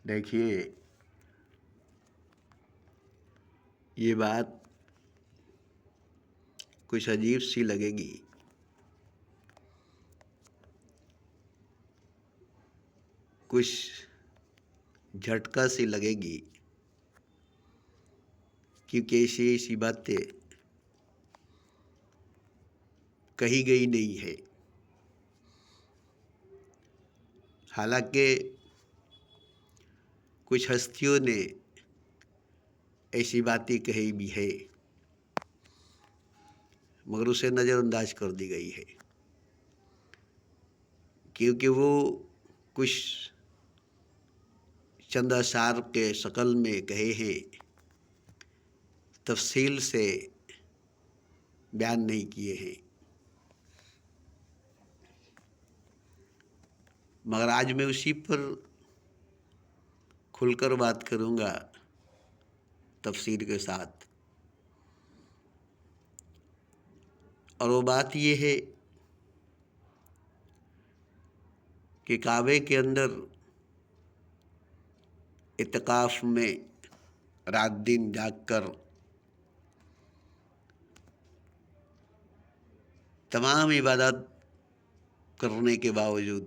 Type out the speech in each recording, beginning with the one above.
دیکھیے، یہ بات کچھ عجیب سی لگے گی، کچھ جھٹکا سی لگے گی، کیونکہ ایسی باتیں کہی گئی نہیں ہے۔ حالانکہ کچھ ہستیوں نے ایسی باتیں کہی بھی ہے، مگر اسے نظر انداز کر دی گئی ہے، کیونکہ وہ کچھ چند اشعار کے شکل میں کہے ہیں، تفصیل سے بیان نہیں کیے ہیں۔ مگر آج میں اسی پر کھل کر بات کروں گا تفصیل کے ساتھ، اور وہ بات یہ ہے کہ کعبے کے اندر اعتکاف میں رات دن جاگ کر تمام عبادات کرنے کے باوجود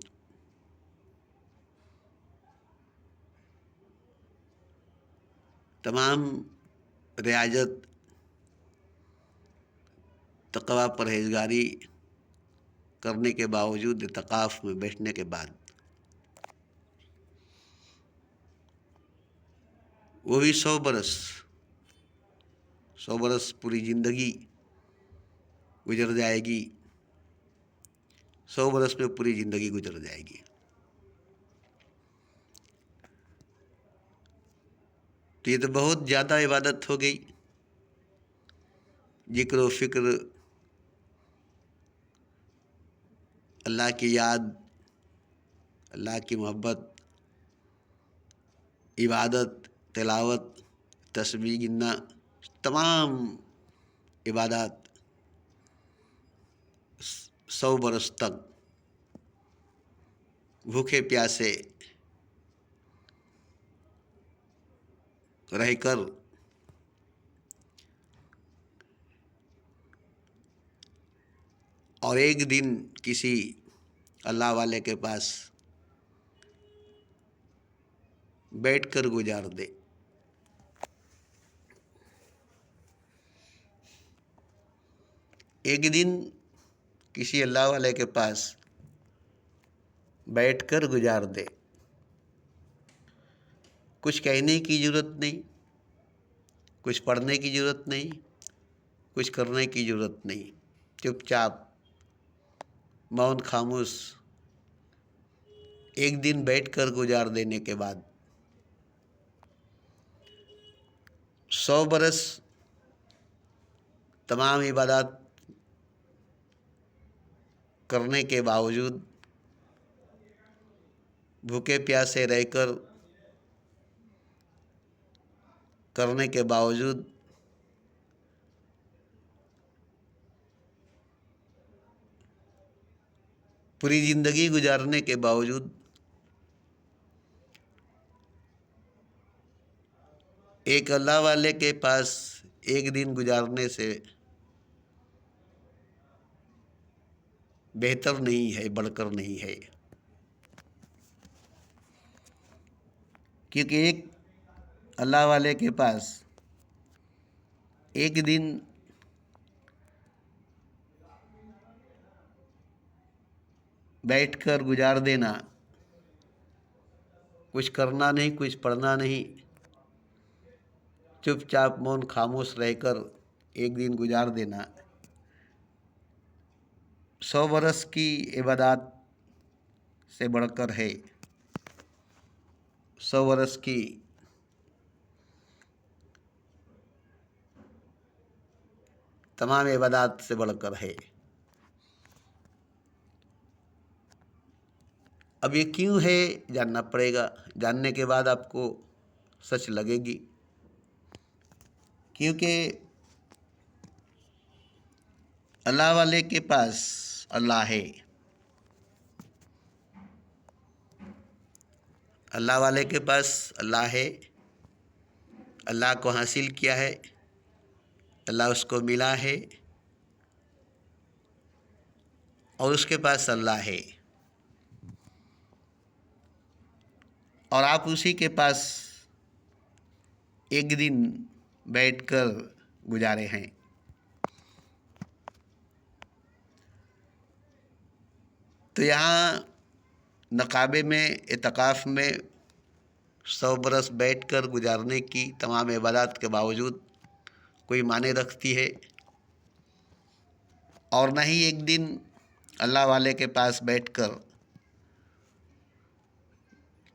تمام ریاضت، تقوی، پرہیزگاری کرنے کے باوجود اعتکاف میں بیٹھنے کے بعد وہ بھی 100 برس پوری زندگی گزر جائے گی، 100 برس میں پوری زندگی گزر جائے گی۔ تو یہ تو بہت زیادہ عبادت ہو گئی، ذکر و فکر، اللہ کی یاد، اللہ کی محبت، عبادت، تلاوت، تسبیح گننا، تمام عبادات 100 برس تک بھوکے پیاسے رہ کر اور ایک دن کسی اللہ والے کے پاس بیٹھ کر گزار دے۔ ایک دن کسی اللہ والے کے پاس بیٹھ کر گزار دے، کچھ کہنے کی ضرورت نہیں، کچھ پڑھنے کی ضرورت نہیں، کچھ کرنے کی ضرورت نہیں، چپ چاپ مون خاموش ایک دن بیٹھ کر گزار دینے کے بعد 100 برس تمام عبادات کرنے کے باوجود، بھوکے پیاسے رہ کر کرنے کے باوجود پوری زندگی گزارنے کے باوجود ایک اللہ والے کے پاس ایک دن گزارنے سے بہتر نہیں ہے، بڑھ کر نہیں ہے، کیونکہ ایک اللہ والے کے پاس ایک دن بیٹھ کر گزار دینا، کچھ کرنا نہیں، کچھ پڑھنا نہیں، چپ چاپ مون خاموش رہ کر ایک دن گزار دینا 100 برس کی عبادات سے بڑھ کر ہے، 100 برس کی تمام عبادات سے بڑھ کر ہے۔ اب یہ کیوں ہے جاننا پڑے گا، جاننے کے بعد آپ کو سچ لگے گی، کیونکہ اللہ والے کے پاس اللہ ہے، اللہ والے کے پاس اللہ ہے، اللہ کو حاصل کیا ہے، اللہ اس کو ملا ہے اور اس کے پاس اللہ ہے، اور آپ اسی کے پاس ایک دن بیٹھ کر گزارے ہیں۔ تو یہاں نقابے میں، اعتکاف میں 100 برس بیٹھ کر گزارنے کی تمام عبادات کے باوجود کوئی معنی رکھتی ہے، اور نہ ہی ایک دن اللہ والے کے پاس بیٹھ کر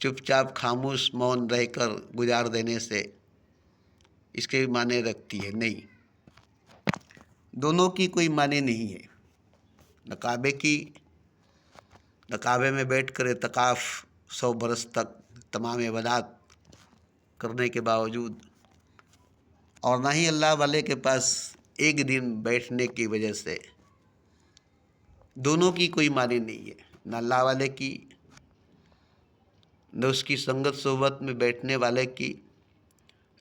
چپ چاپ خاموش مون رہ کر گزار دینے سے اس کے بھی معنی رکھتی ہے۔ نہیں، دونوں کی کوئی معنی نہیں ہے۔ نقابے میں بیٹھ کر اعتکاف 100 برس تک تمام عبادات کرنے کے باوجود، اور نہ ہی اللہ والے کے پاس ایک دن بیٹھنے کی وجہ سے، دونوں کی کوئی معنی نہیں ہے، نہ اللہ والے کی، نہ اس کی سنگت صحبت میں بیٹھنے والے کی،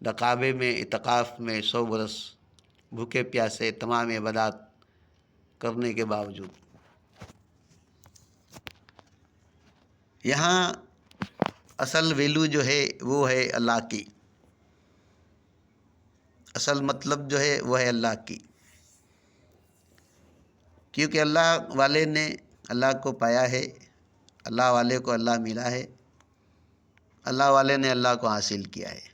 نقابے میں اعتکاف میں 100 برس بھوکے پیاسے تمام عبادات کرنے کے باوجود۔ یہاں اصل ویلو جو ہے وہ ہے اللہ کی، اصل مطلب جو ہے وہ ہے اللہ کی، کیونکہ اللہ والے نے اللہ کو پایا ہے، اللہ والے کو اللہ ملا ہے، اللہ والے نے اللہ کو حاصل کیا ہے،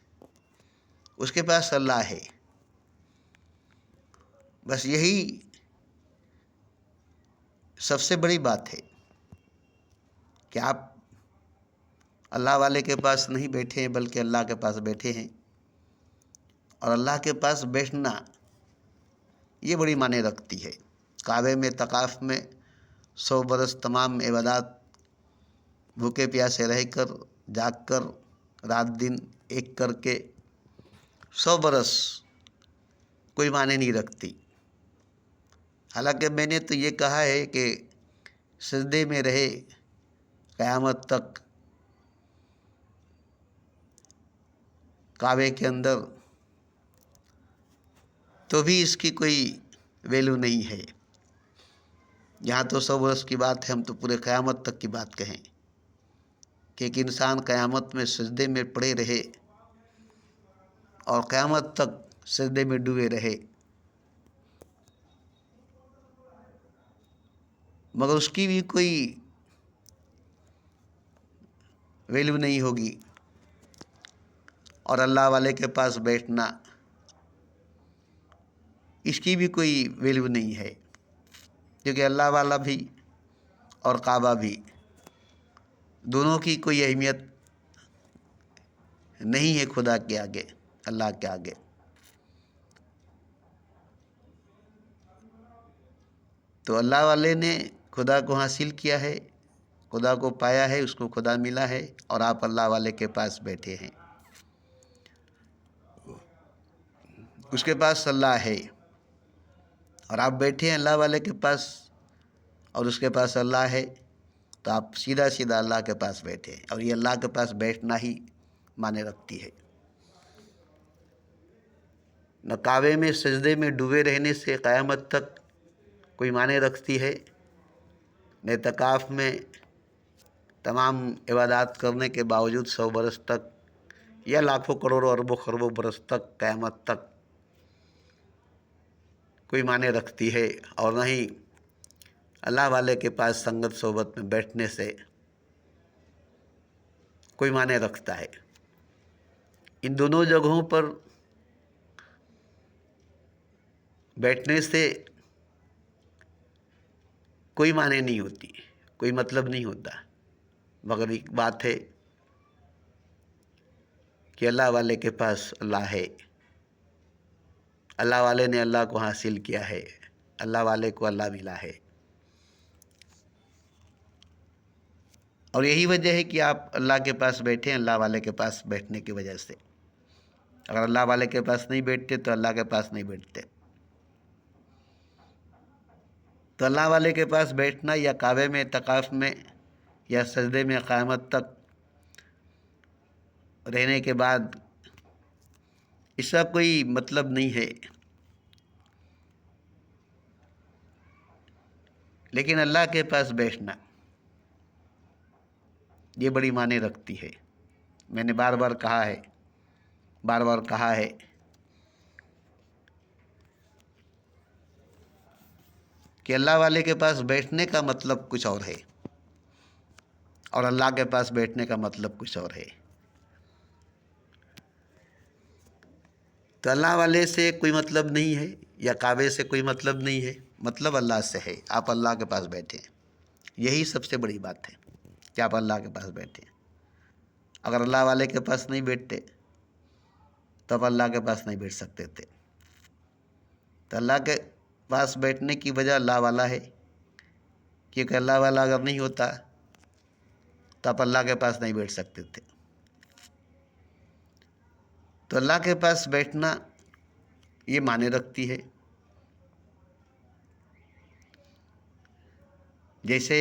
اس کے پاس اللہ ہے۔ بس یہی سب سے بڑی بات ہے کہ آپ اللہ والے کے پاس نہیں بیٹھے ہیں بلکہ اللہ کے پاس بیٹھے ہیں، اور اللہ کے پاس بیٹھنا یہ بڑی معنی رکھتی ہے۔ کعبے میں اعتکاف میں 100 برس تمام عبادات بھوکے پیاسے رہ کر، جاگ کر، رات دن ایک کر کے 100 برس کوئی معنی نہیں رکھتی۔ حالانکہ میں نے تو یہ کہا ہے کہ سجدے میں رہے قیامت تک کعبے کے اندر، تو بھی اس کی کوئی ویلو نہیں ہے۔ یہاں تو 100 برس کی بات ہے، ہم تو پورے قیامت تک کی بات کہیں کہ ایک انسان قیامت میں سجدے میں پڑے رہے اور قیامت تک سجدے میں ڈوبے رہے، مگر اس کی بھی کوئی ویلو نہیں ہوگی، اور اللہ والے کے پاس بیٹھنا اس کی بھی کوئی ویلو نہیں ہے، کیونکہ اللہ والا بھی اور کعبہ بھی، دونوں کی کوئی اہمیت نہیں ہے خدا کے آگے، اللہ کے آگے۔ تو اللہ والے نے خدا کو حاصل کیا ہے، خدا کو پایا ہے، اس کو خدا ملا ہے، اور آپ اللہ والے کے پاس بیٹھے ہیں، اس کے پاس اللہ ہے، اور آپ بیٹھے ہیں اللہ والے کے پاس اور اس کے پاس اللہ ہے، تو آپ سیدھا سیدھا اللہ کے پاس بیٹھے ہیں، اور یہ اللہ کے پاس بیٹھنا ہی معنی رکھتی ہے۔ نہ کعبے میں سجدے میں ڈوبے رہنے سے قیامت تک کوئی معنی رکھتی ہے، نہ اعتکاف میں تمام عبادات کرنے کے باوجود 100 برس تک یا لاکھوں کروڑوں اربوں خربوں برس تک قیامت تک کوئی معنی رکھتی ہے، اور نہ ہی اللہ والے کے پاس سنگت صحبت میں بیٹھنے سے کوئی معنی رکھتا ہے۔ ان دونوں جگہوں پر بیٹھنے سے کوئی معنی نہیں ہوتی، کوئی مطلب نہیں ہوتا، مگر ایک بات ہے کہ اللہ والے کے پاس اللہ ہے، اللہ والے نے اللہ کو حاصل کیا ہے، اللہ والے کو اللہ ملا ہے، اور یہی وجہ ہے کہ آپ اللہ کے پاس بیٹھے ہیں، اللہ والے کے پاس بیٹھنے کی وجہ سے۔ اگر اللہ والے کے پاس نہیں بیٹھتے تو اللہ کے پاس نہیں بیٹھتے۔ تو اللہ والے کے پاس بیٹھنا، یا کعبے میں اعتکاف میں یا سجدے میں قیامت تک رہنے کے بعد اس کا کوئی مطلب نہیں ہے، لیکن اللہ کے پاس بیٹھنا یہ بڑی معنی رکھتی ہے۔ میں نے بار بار کہا ہے کہ اللہ والے کے پاس بیٹھنے کا مطلب کچھ اور ہے اور اللہ کے پاس بیٹھنے کا مطلب کچھ اور ہے۔ تو اللہ والے سے کوئی مطلب نہیں ہے یا کعبے سے کوئی مطلب نہیں ہے، مطلب اللہ سے ہے۔ آپ اللہ کے پاس بیٹھیں، یہی سب سے بڑی بات ہے کہ آپ اللہ کے پاس بیٹھیں۔ اگر اللہ والے کے پاس نہیں بیٹھتے تو آپ اللہ کے پاس نہیں بیٹھ سکتے تھے۔ تو اللہ کے پاس بیٹھنے کی وجہ اللہ والا ہے، کیونکہ اللہ والا اگر نہیں ہوتا تو آپ اللہ کے پاس نہیں بیٹھ سکتے تھے۔ تو اللہ کے پاس بیٹھنا یہ معنی رکھتی ہے۔ جیسے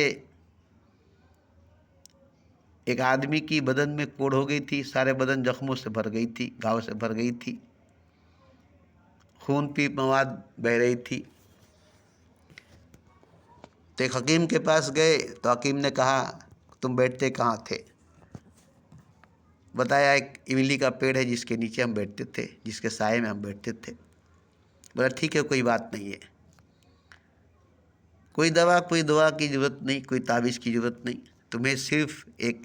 ایک آدمی کی بدن میں کوڑ ہو گئی تھی، سارے بدن زخموں سے بھر گئی تھی، گھاؤ سے بھر گئی تھی، خون کی مواد بہہ رہی تھی۔ تو ایک حکیم کے پاس گئے تو حکیم نے کہا تم بیٹھتے کہاں تھے؟ بتایا ایک املی کا پیڑ ہے جس کے نیچے ہم بیٹھتے تھے، جس کے سائے میں ہم بیٹھتے تھے۔ بولا ٹھیک ہے، کوئی بات نہیں ہے، کوئی دوا کی ضرورت نہیں، کوئی تعویذ کی ضرورت نہیں، تمہیں صرف ایک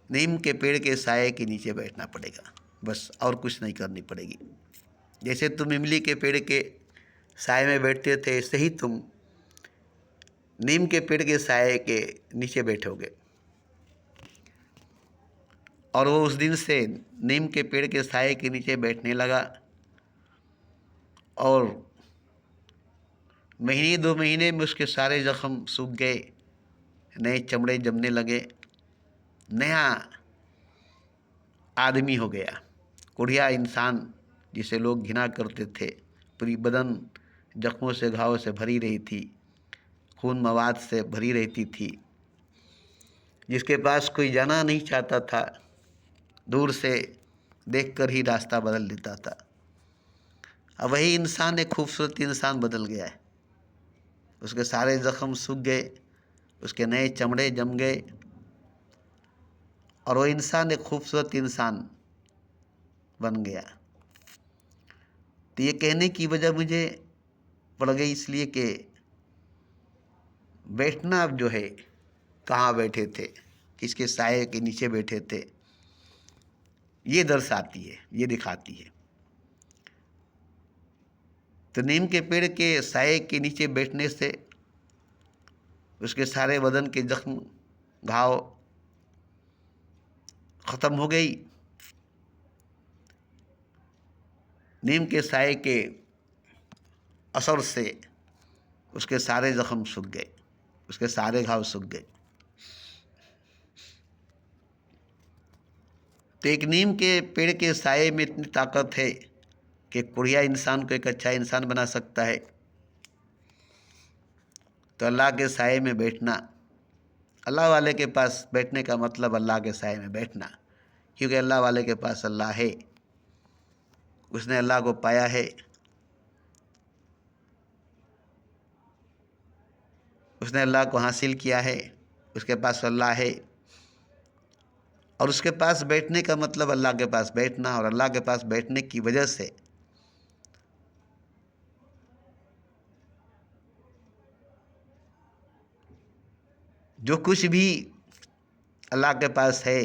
نیم کے پیڑ کے سائے کے نیچے بیٹھنا پڑے گا، بس اور کچھ نہیں کرنی پڑے گی۔ جیسے تم املی کے پیڑ کے سائے میں بیٹھتے تھے، ایسے ہی تم نیم کے پیڑ کے سائے کے نیچے بیٹھو گے۔ اور وہ اس دن سے نیم کے پیڑ کے سائے کے نیچے بیٹھنے لگا، اور مہینے 2 مہینے میں اس کے سارے زخم سوکھ گئے، نئے چمڑے جمنے لگے، نیا آدمی ہو گیا۔ کوڑھیا انسان جسے لوگ گھنا کرتے تھے، پوری بدن زخموں سے گھاؤں سے بھری رہی تھی، خون مواد سے بھری رہتی تھی، جس کے پاس کوئی جانا نہیں چاہتا تھا، دور سے دیکھ کر ہی راستہ بدل دیتا تھا۔ اب وہی انسان ایک خوبصورت انسان بدل گیا ہے، اس کے سارے زخم سوکھ گئے، اس کے نئے چمڑے جم گئے، اور وہ انسان ایک خوبصورت انسان بن گیا۔ تو یہ کہنے کی وجہ مجھے پڑ گئی اس لیے کہ بیٹھنا اب جو ہے، کہاں بیٹھے تھے، کس کے سائے کے نیچے بیٹھے تھے، یہ درساتی ہے، یہ دکھاتی ہے۔ تو نیم کے پیڑ کے سائے کے نیچے بیٹھنے سے اس کے سارے بدن کے زخم گھاؤ ختم ہو گئی، نیم کے سائے کے اثر سے اس کے سارے زخم سوکھ گئے، اس کے سارے گھاؤ سوکھ گئے۔ تو ایک نیم کے پیڑ کے سائے میں اتنی طاقت ہے کہ کوڑھیا انسان کو ایک اچھا انسان بنا سکتا ہے۔ تو اللہ کے سائے میں بیٹھنا، اللہ والے کے پاس بیٹھنے کا مطلب اللہ کے سائے میں بیٹھنا، کیونکہ اللہ والے کے پاس اللہ ہے، اس نے اللہ کو پایا ہے، اس نے اللہ کو حاصل کیا ہے، اس کے پاس اللہ ہے، اور اس کے پاس بیٹھنے کا مطلب اللہ کے پاس بیٹھنا، اور اللہ کے پاس بیٹھنے کی وجہ سے جو کچھ بھی اللہ کے پاس ہے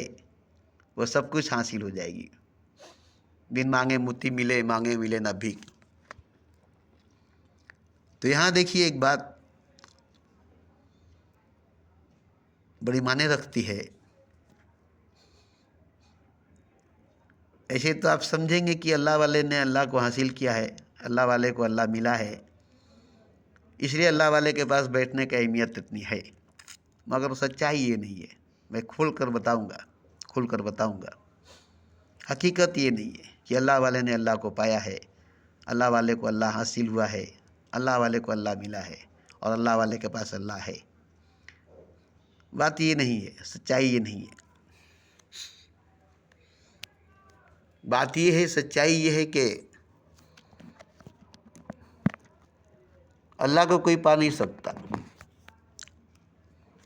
وہ سب کچھ حاصل ہو جائے گی۔ بن مانگے موتی ملے، مانگے ملے نہ بھیک۔ تو یہاں دیکھیے ایک بات بڑی معنی رکھتی ہے۔ ایسے تو آپ سمجھیں گے کہ اللہ والے نے اللہ کو حاصل کیا ہے، اللہ والے کو اللہ ملا ہے، اس لیے اللہ والے کے پاس بیٹھنے کی اہمیت اتنی ہے، مگر سچائی یہ نہیں ہے۔ میں کھول کر بتاؤں گا، حقیقت یہ نہیں ہے کہ اللہ والے نے اللہ کو پایا ہے، اللہ والے کو اللہ حاصل ہوا ہے، اللہ والے کو اللہ ملا ہے، اور اللہ والے کے پاس اللہ ہے۔ بات یہ نہیں ہے، سچائی یہ نہیں ہے۔ بات یہ ہے، سچائی یہ ہے کہ اللہ کو کوئی پا نہیں سکتا،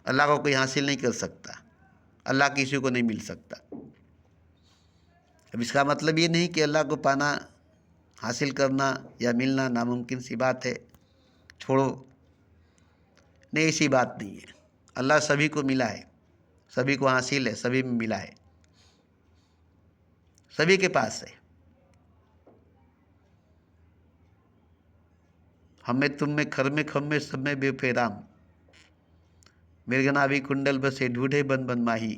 اللہ کو کوئی حاصل نہیں کر سکتا، اللہ کسی کو نہیں مل سکتا۔ اب اس کا مطلب یہ نہیں کہ اللہ کو پانا، حاصل کرنا یا ملنا ناممکن سی بات ہے، چھوڑو، نہیں، ایسی بات نہیں ہے۔ اللہ سبھی کو ملا ہے، سبھی کو حاصل ہے، سبھی میں ملا ہے، سبھی کے پاس ہے۔ ہم میں تم میں کھر میں کھم میں سب میں بے پیرام، مرگنابی کنڈل بسے ڈھونڈے بن بن ماہی،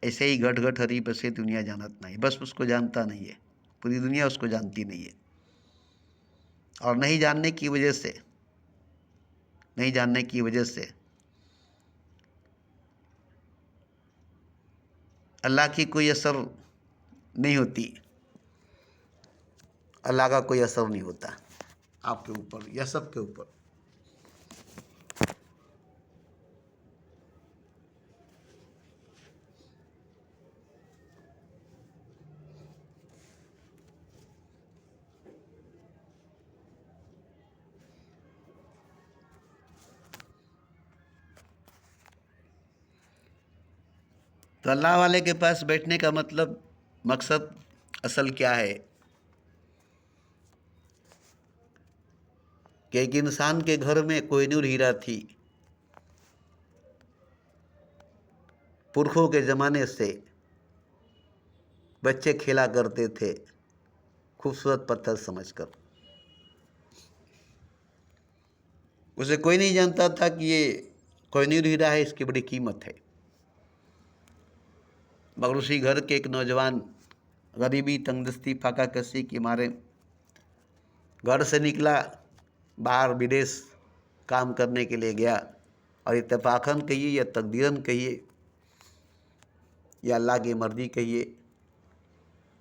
ایسے ہی گھٹ گھٹ ہری بسے دنیا جانت نہیں۔ بس اس کو جانتا نہیں ہے، پوری دنیا اس کو جانتی نہیں ہے، اور نہیں جاننے کی وجہ سے، نہیں جاننے کی وجہ سے اللہ کی کوئی اثر نہیں ہوتی، اللہ کا کوئی اثر نہیں ہوتا آپ کے اوپر یا سب کے اوپر۔ تو اللہ والے کے پاس بیٹھنے کا مطلب، مقصد اصل کیا ہے کہ ایک انسان کے گھر میں کوہ نور ہیرا تھی، پرکھوں کے زمانے سے بچے کھیلا کرتے تھے خوبصورت پتھر سمجھ کر۔ اسے کوئی نہیں جانتا تھا کہ یہ کوہ نور ہیرا ہے، اس کی بڑی قیمت ہے، مگر اسی گھر کے ایک نوجوان غریبی، تنگدستی، فاقہ کشی کے مارے گھر سے نکلا، باہر بدیس کام کرنے کے لیے گیا، اور اتفاقاً کہیے یا تقدیراً کہیے یا اللہ کی مرضی کہیے،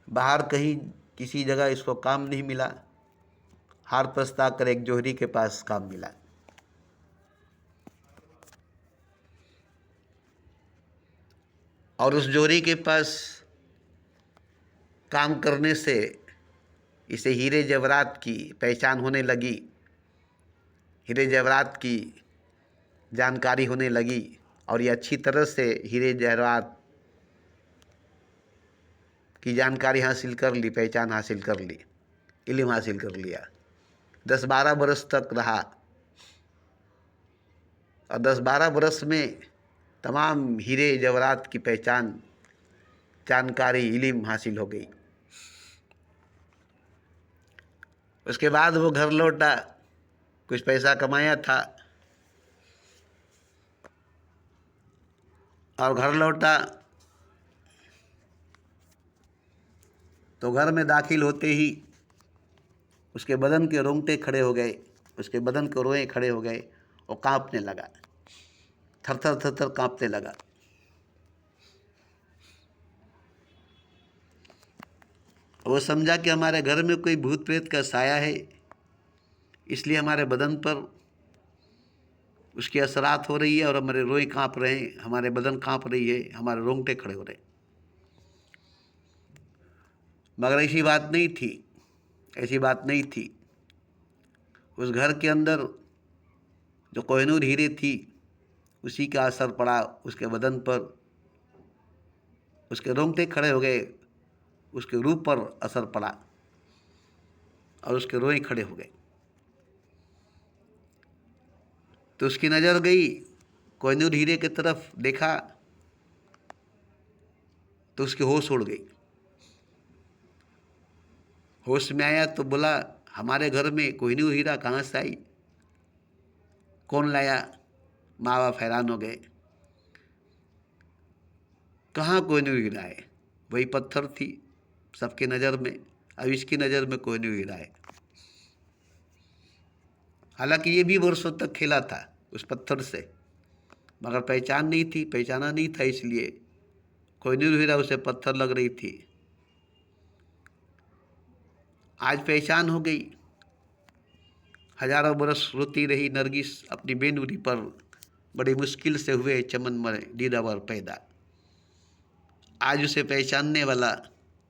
باہر کہیں کسی جگہ اس کو کام نہیں ملا، ہار پستا کر ایک جوہری کے پاس کام ملا۔ اور اس جوہری کے پاس کام کرنے سے اسے ہیرے جواہرات کی پہچان ہونے لگی، ہیرے جواہرات کی جانکاری ہونے لگی، اور یہ اچھی طرح سے ہیرے جواہرات کی جانکاری حاصل کر لی، پہچان حاصل کر لی، علم حاصل کر لیا۔ 10-12 برس تک رہا، اور 10-12 برس میں تمام ہیرے جواہرات کی پہچان، جانکاری، علم حاصل ہو گئی۔ اس کے بعد وہ گھر لوٹا، کچھ پیسہ کمایا تھا، اور گھر لوٹا تو گھر میں داخل ہوتے ہی اس کے بدن کے رونگٹے کھڑے ہو گئے، اس کے بدن کے روئیں کھڑے ہو گئے، اور کانپنے لگا، تھر تھر تھر تھر کانپنے لگا۔ وہ سمجھا کہ ہمارے گھر میں کوئی بھوت پریت کا سایہ ہے، اس لیے ہمارے بدن پر اس کے اثرات ہو رہی ہے، اور ہمارے روئیں کانپ رہے ہیں، ہمارے بدن کانپ رہی ہے، ہمارے رونگٹے کھڑے ہو رہے ہیں۔ مگر ایسی بات نہیں تھی، ایسی بات نہیں تھی۔ اس گھر کے اندر جو کوہ نور ہیرے تھی، اسی کا اثر پڑا اس کے بدن پر، اس کے رونگٹے کھڑے ہو گئے، اس کے روح پر اثر پڑا، اور اس کے روئیں کھڑے ہو گئے۔ تو اس کی نظر گئی کوہ نور ہیرے کی طرف، دیکھا تو اس کی ہوش اڑ گئی۔ ہوش میں آیا تو بولا، ہمارے گھر میں کوہ نور ہیرا کہاں سے آئی، کون لایا؟ ماں باپ حیران ہو گئے، کہاں کوہ نور ہیرا ہے؟ وہی پتھر تھی سب کی نظر میں، اب اس کی نظر میں کوہ نور ہیرا ہے۔ حالانکہ یہ بھی برسوں تک کھیلا تھا اس پتھر سے، مگر پہچان نہیں تھی، پہچانا نہیں تھا، اس لیے کوہ نور ہیرا اسے پتھر لگ رہی تھی۔ آج پہچان ہو گئی۔ ہزاروں برس روتی رہی نرگس اپنی بے نوری پر، بڑی مشکل سے ہوئے چمن میں دیدہ ور پیدا۔ آج اسے پہچاننے والا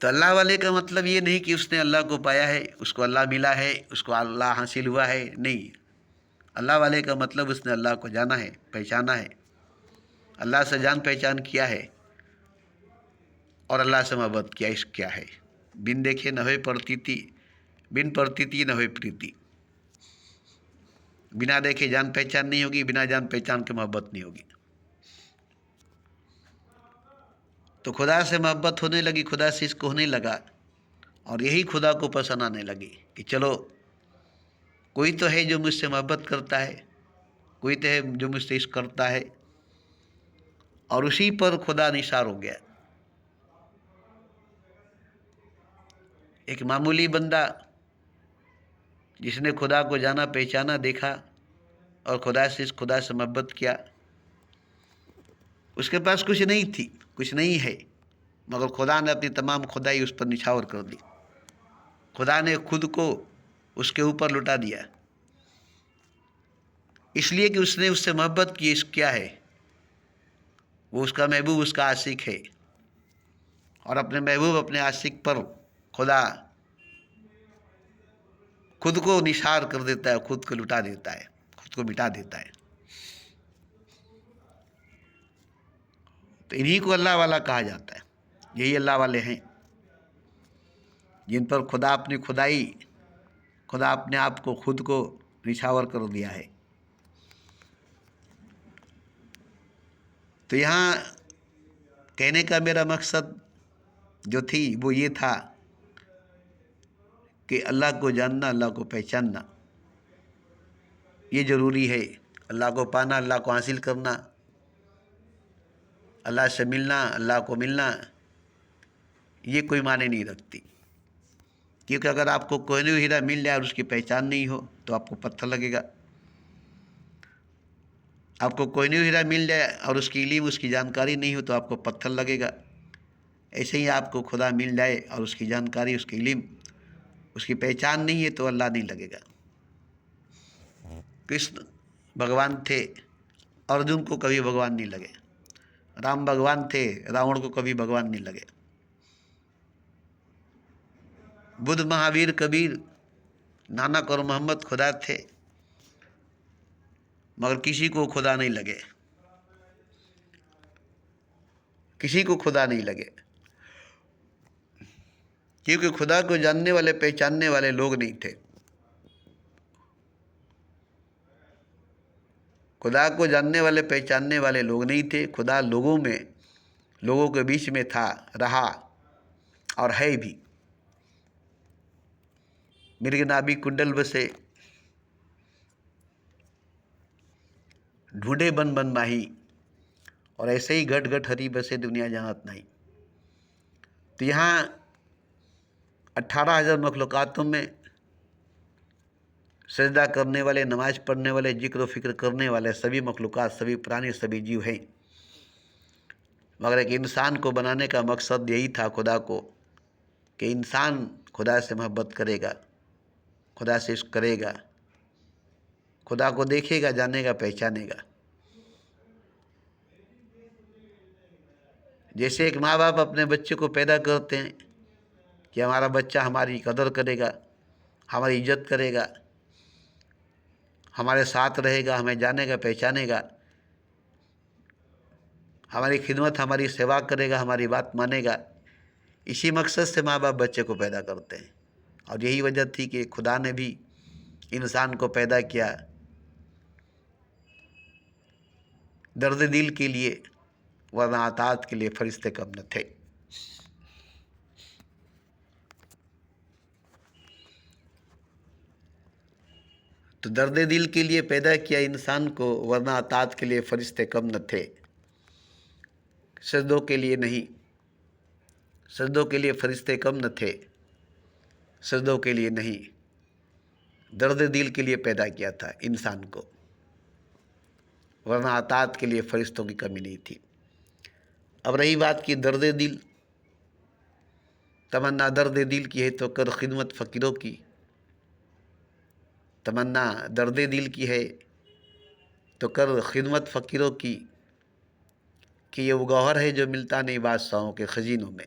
تو اللہ والے کا مطلب یہ نہیں کہ اس نے اللہ کو پایا ہے، اس کو اللہ ملا ہے، اس کو اللہ حاصل ہوا ہے، نہیں۔ اللہ والے کا مطلب اس نے اللہ کو جانا ہے، پہچانا ہے، اللہ سے جان پہچان کیا ہے، اور اللہ سے محبت کیا، عشق کیا ہے۔ بن دیکھے نہ ہوئے پرتیتی، بن پرتیتی نہ ہوئے پریتی۔ بنا دیکھے جان پہچان نہیں ہوگی، بنا جان پہچان کے محبت نہیں ہوگی۔ تو خدا سے محبت ہونے لگی، خدا سے عشق ہونے لگا، اور یہی خدا کو پسند آنے لگی کہ چلو کوئی تو ہے جو مجھ سے محبت کرتا ہے، کوئی تو ہے جو مجھ سے عشق کرتا ہے، اور اسی پر خدا نثار ہو گیا۔ ایک معمولی بندہ جس نے خدا کو جانا پہچانا دیکھا اور خدا سے عشق، خدا سے محبت کیا، اس کے پاس کچھ نہیں تھی، کچھ نہیں ہے، مگر خدا نے اپنی تمام خدائی اس پر نچھاور کر دی۔ خدا نے خود کو اس کے اوپر لٹا دیا، اس لیے کہ اس نے اس سے محبت کی۔ عشق کیا ہے؟ وہ اس کا محبوب، اس کا عاشق ہے، اور اپنے محبوب، اپنے عاشق پر خدا خود کو نثار کر دیتا ہے، خود کو لٹا دیتا ہے، خود کو مٹا دیتا ہے۔ تو انہی کو اللہ والا کہا جاتا ہے۔ یہی اللہ والے ہیں جن پر خدا اپنی خدائی، خدا اپنے آپ کو، خود کو نچھاور کر دیا ہے۔ تو یہاں کہنے کا میرا مقصد جو تھی وہ یہ تھا کہ اللہ کو جاننا، اللہ کو پہچاننا یہ ضروری ہے۔ اللہ کو پانا، اللہ کو حاصل کرنا، اللہ سے ملنا، اللہ کو ملنا، یہ کوئی معنی نہیں رکھتی۔ کیونکہ اگر آپ کو کوہ ہیرا مل جائے اور اس کی پہچان نہیں ہو تو آپ کو پتھر لگے گا۔ آپ کو کوہ ہیرا مل جائے اور اس کی علم، اس کی جانکاری نہیں ہو تو آپ کو پتھر لگے گا۔ ایسے ہی آپ کو خدا مل جائے اور اس کی جانکاری، اس کی علم، اس کی پہچان نہیں ہے تو اللہ نہیں لگے گا۔ کرشن بھگوان تھے، ارجن کو کبھی بھگوان نہیں لگے۔ رام بھگوان تھے، راون کو کبھی بھگوان نہیں لگے۔ بدھ، مہاویر، کبیر، نانک اور محمد خدا تھے، مگر کسی کو خدا نہیں لگے، کسی کو خدا نہیں لگے، کیونکہ خدا کو جاننے والے، پہچاننے والے لوگ نہیں تھے۔ خدا کو جاننے والے، پہچاننے والے لوگ نہیں تھے۔ خدا لوگوں میں، لوگوں کے بیچ میں تھا، رہا اور ہے بھی۔ مرگ نابی کنڈل بسے، ڈھونڈے بن بن ماہی، اور ایسے ہی گھٹ گھٹ ہری بسے، دنیا جہانت نہیں۔ تو یہاں 18,000 مخلوقاتوں میں سجدہ کرنے والے، نماز پڑھنے والے، ذکر و فکر کرنے والے سبھی مخلوقات، سبھی پرانی، سبھی جیو ہیں، مگر ایک انسان کو بنانے کا مقصد یہی تھا خدا کو، کہ انسان خدا سے محبت کرے گا، خدا سے عشق کرے گا، خدا کو دیکھے گا، جانے گا، پہچانے گا۔ جیسے ایک ماں باپ اپنے بچے کو پیدا کرتے ہیں کہ ہمارا بچہ ہماری قدر کرے گا، ہماری عزت کرے گا، ہمارے ساتھ رہے گا، ہمیں جانے گا، پہچانے گا، ہماری خدمت، ہماری سیوا کرے گا، ہماری بات مانے گا۔ اسی مقصد سے ماں باپ بچے کو پیدا کرتے ہیں، اور یہی وجہ تھی کہ خدا نے بھی انسان کو پیدا کیا درد دل کے لیے، ورنہ اطاعت کے لیے فرشتے کم نہ تھے۔ تو درد دل کے لیے پیدا کیا انسان کو، ورنہ اطاعت کے لیے فرشتے کم نہ تھے۔ سجدوں کے لیے نہیں، سجدوں کے لیے فرشتے کم نہ تھے، سجدوں کے لیے نہیں، درد دل کے لیے پیدا کیا تھا انسان کو، ورنہ اطاعت کے لیے فرشتوں کی کمی نہیں تھی۔ اب رہی بات کی درد دل، تمنا درد دل کی ہے تو کر خدمت فقیروں کی۔ تمنا درد دل کی ہے تو کر خدمت فقیروں کی، کہ یہ وہ گوہر ہے جو ملتا نہیں بادشاہوں کے خزینوں میں۔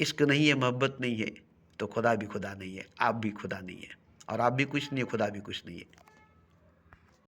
عشق نہیں ہے، محبت نہیں ہے، تو خدا بھی خدا نہیں ہے، آپ بھی خدا نہیں ہے، اور آپ بھی کچھ نہیں ہے، خدا بھی کچھ نہیں ہے۔